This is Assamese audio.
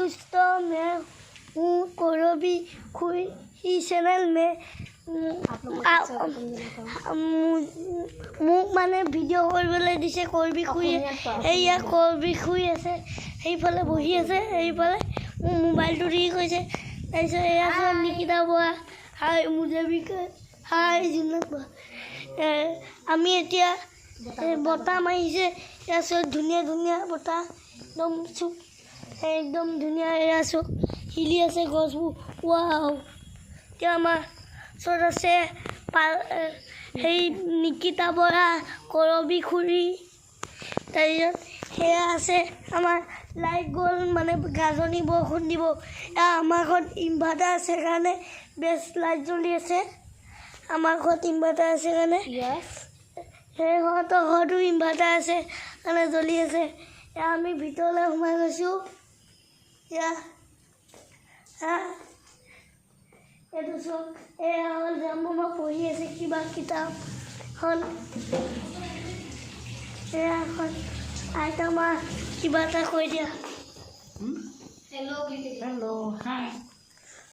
दोस्तों मैं हूँ कौरवी खुई इस चैनल में মোক মানে ভিডিঅ' কৰিবলৈ দিছে কৌৰৱী খুৰী এইয়া কৌৰৱী খুৰী আছে সেইফালে বহি আছে সেইফালে মোৰ মোবাইলটো দি কৈছে তাৰপিছত এয়া আছে নিকিতা বৰা হাই মুজাবিকা হাই জুনক বৰা আমি এতিয়া বতাহ মাৰিছে এয়া চব ধুনীয়া ধুনীয়া বতাহ একদম ধুনীয়া এয়া চব হিলি আছে গছবোৰ ৱাও এতিয়া আমাৰ ওচৰত আছে সেই নিকিতা বৰা কৌৰৱী খুৰী তাৰপিছত সেয়া আছে আমাৰ লাইট গ'ল মানে গাজনি বৰষুণ দিব আমাৰ ঘৰত ইনভাৰ্টাৰ আছে কাৰণে বেছ লাইট জ্বলি আছে আমাৰ ঘৰত ইনভাৰ্টাৰ আছে কাৰণে সেই ঘৰতো ইনভাৰ্টাৰ আছে কাৰণে জ্বলি আছে আমি ভিতৰলৈ সোমাই গৈছোঁ এইটো চব এয়া হ'ল জামুমা পঢ়ি আছে কিবা কিতাপখন এয়া এখন আইতা মা কিবা এটা কৈ দিয়া Hello, happy